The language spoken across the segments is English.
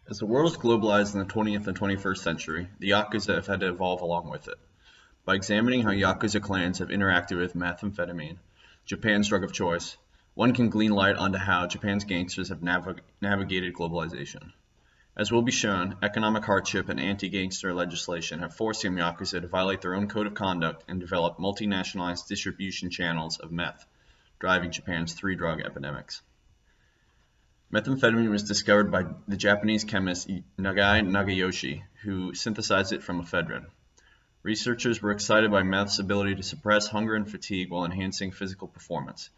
As the world has globalized in the 20th and 21st century, the Yakuza have had to evolve along with it. By examining how Yakuza clans have interacted with methamphetamine, Japan's drug of choice, one can glean light onto how Japan's gangsters have navigated globalization. As will be shown, economic hardship and anti-gangster legislation have forced some Yakuza to violate their own code of conduct and develop multinationalized distribution channels of meth, driving Japan's three drug epidemics. Methamphetamine was discovered by the Japanese chemist Nagai Nagayoshi, who synthesized it from ephedrine. Researchers were excited by meth's ability to suppress hunger and fatigue while enhancing physical performance,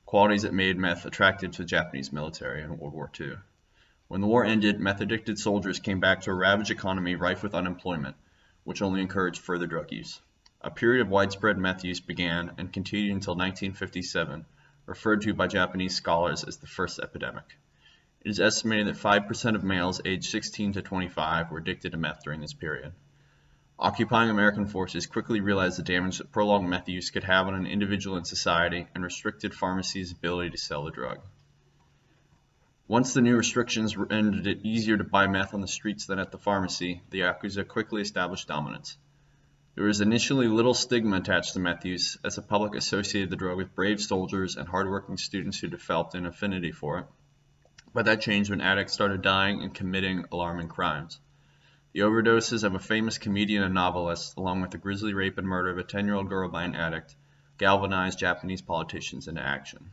qualities that made meth attractive to the Japanese military in World War II. When the war ended, meth-addicted soldiers came back to a ravaged economy rife with unemployment, which only encouraged further drug use. A period of widespread meth use began and continued until 1957, referred to by Japanese scholars as the first epidemic. It is estimated that 5% of males aged 16 to 25 were addicted to meth during this period. Occupying American forces quickly realized the damage that prolonged meth use could have on an individual and society and restricted pharmacies' ability to sell the drug. Once the new restrictions rendered it easier to buy meth on the streets than at the pharmacy, the Yakuza quickly established dominance. There was initially little stigma attached to meth use, as the public associated the drug with brave soldiers and hardworking students who developed an affinity for it. But that changed when addicts started dying and committing alarming crimes. The overdoses of a famous comedian and novelist, along with the grisly rape and murder of a 10-year-old girl by an addict, galvanized Japanese politicians into action.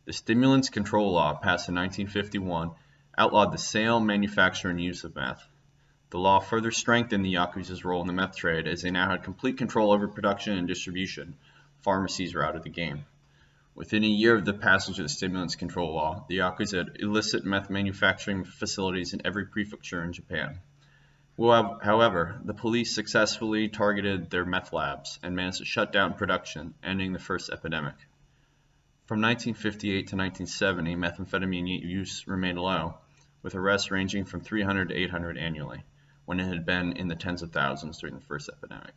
The Stimulants Control Law, passed in 1951, outlawed the sale, manufacture, and use of meth. The law further strengthened the Yakuza's role in the meth trade, as they now had complete control over production and distribution. Pharmacies were out of the game. Within a year of the passage of the Stimulants Control Law, the Yakuza had illicit meth manufacturing facilities in every prefecture in Japan. However, the police successfully targeted their meth labs and managed to shut down production, ending the first epidemic. From 1958 to 1970, methamphetamine use remained low, with arrests ranging from 300 to 800 annually, when it had been in the tens of thousands during the first epidemic.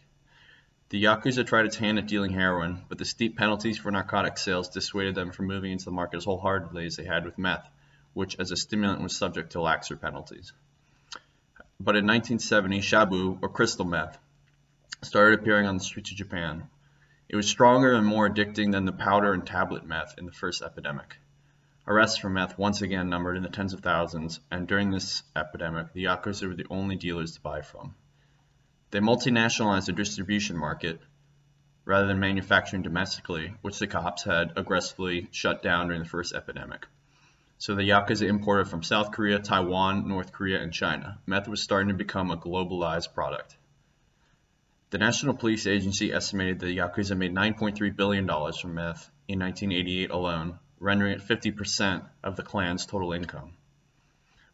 The Yakuza tried its hand at dealing heroin, but the steep penalties for narcotic sales dissuaded them from moving into the market as wholeheartedly as they had with meth, which as a stimulant was subject to laxer penalties. But in 1970, shabu, or crystal meth, started appearing on the streets of Japan. It was stronger and more addicting than the powder and tablet meth in the first epidemic. Arrests for meth once again numbered in the tens of thousands, and during this epidemic, the Yakuza were the only dealers to buy from. They multinationalized the distribution market rather than manufacturing domestically, which the cops had aggressively shut down during the first epidemic. So the Yakuza imported from South Korea, Taiwan, North Korea, and China. Meth was starting to become a globalized product. The National Police Agency estimated the Yakuza made $9.3 billion from meth in 1988 alone, rendering it 50% of the clan's total income.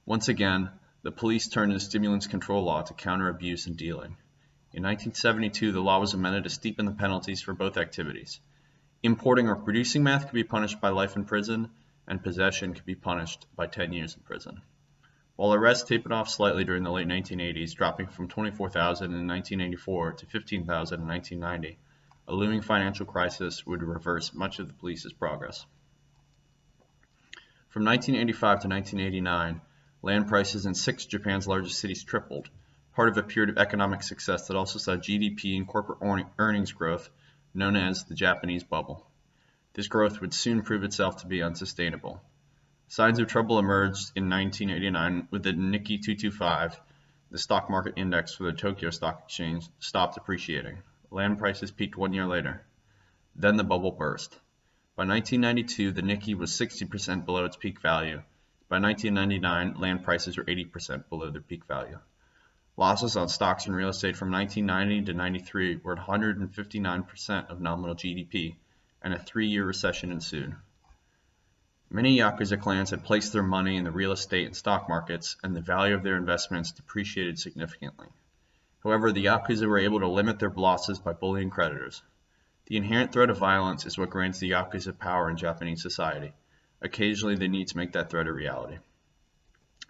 Once again, the police turned to the Stimulants Control Law to counter abuse and dealing. In 1972, the law was amended to steepen the penalties for both activities. Importing or producing meth could be punished by life in prison, and possession could be punished by 10 years in prison. While arrests tapered off slightly during the late 1980s, dropping from 24,000 in 1984 to 15,000 in 1990, a looming financial crisis would reverse much of the police's progress. From 1985 to 1989, land prices in 6 of Japan's largest cities tripled, part of a period of economic success that also saw GDP and corporate earnings growth, known as the Japanese bubble. This growth would soon prove itself to be unsustainable. Signs of trouble emerged in 1989 with the Nikkei 225, the stock market index for the Tokyo Stock Exchange, stopped appreciating. Land prices peaked 1 year later. Then the bubble burst. By 1992, the Nikkei was 60% below its peak value. By 1999, land prices were 80% below their peak value. Losses on stocks and real estate from 1990 to 93 were at 159% of nominal GDP, and a 3-year recession ensued. Many Yakuza clans had placed their money in the real estate and stock markets, and the value of their investments depreciated significantly. However, the Yakuza were able to limit their losses by bullying creditors. The inherent threat of violence is what grants the Yakuza power in Japanese society. Occasionally, they need to make that threat a reality.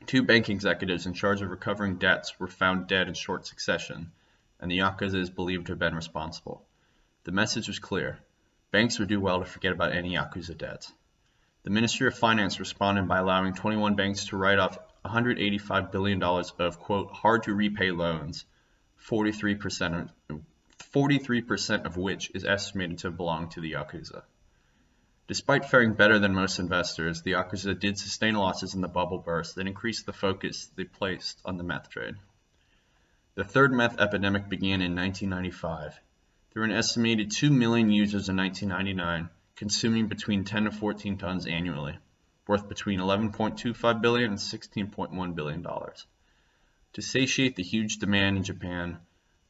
2 bank executives in charge of recovering debts were found dead in short succession, and the Yakuza is believed to have been responsible. The message was clear. Banks would do well to forget about any Yakuza debts. The Ministry of Finance responded by allowing 21 banks to write off $185 billion of, quote, hard-to-repay loans, 43% of which is estimated to belong to the Yakuza. Despite faring better than most investors, the Yakuza did sustain losses in the bubble burst that increased the focus they placed on the meth trade. The third meth epidemic began in 1995. There were an estimated 2 million users in 1999, consuming between 10 to 14 tons annually, worth between $11.25 billion and $16.1 billion. To satiate the huge demand in Japan,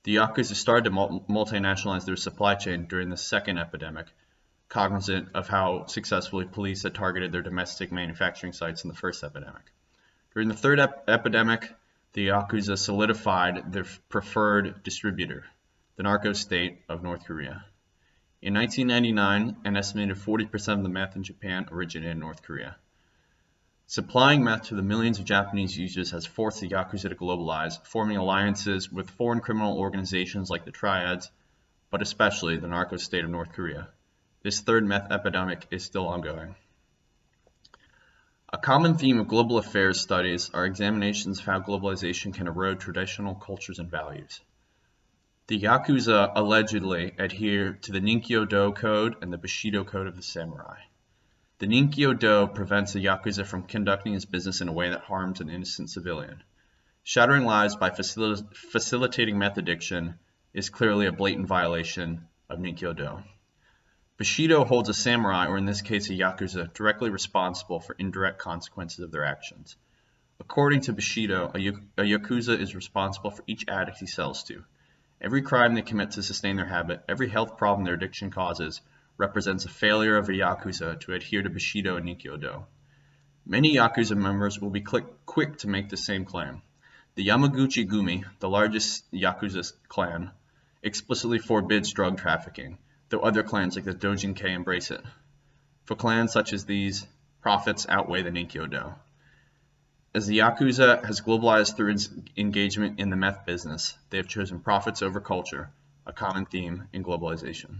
the Yakuza started to multinationalize their supply chain during the second epidemic, cognizant of how successfully police had targeted their domestic manufacturing sites in the first epidemic. During the third epidemic, the Yakuza solidified their preferred distributor, the narco state of North Korea. In 1999, an estimated 40% of the meth in Japan originated in North Korea. Supplying meth to the millions of Japanese users has forced the Yakuza to globalize, forming alliances with foreign criminal organizations like the Triads, but especially the narco state of North Korea. This third meth epidemic is still ongoing. A common theme of global affairs studies are examinations of how globalization can erode traditional cultures and values. The Yakuza allegedly adhere to the Ninkyo-do Code and the Bushido Code of the Samurai. The Ninkyo-do prevents the Yakuza from conducting his business in a way that harms an innocent civilian. Shattering lives by facilitating meth addiction is clearly a blatant violation of Ninkyo-do. Bushido holds a samurai, or in this case a Yakuza, directly responsible for indirect consequences of their actions. According to Bushido, a Yakuza is responsible for each addict he sells to. Every crime they commit to sustain their habit, every health problem their addiction causes, represents a failure of a Yakuza to adhere to Bushido and Ninkyo-do. Many Yakuza members will be quick to make the same claim. The Yamaguchi Gumi, the largest Yakuza clan, explicitly forbids drug trafficking, though other clans like the Dojin-kei embrace it. For clans such as these, profits outweigh the Ninkyo-do. As the Yakuza has globalized through its engagement in the meth business, they have chosen profits over culture, a common theme in globalization.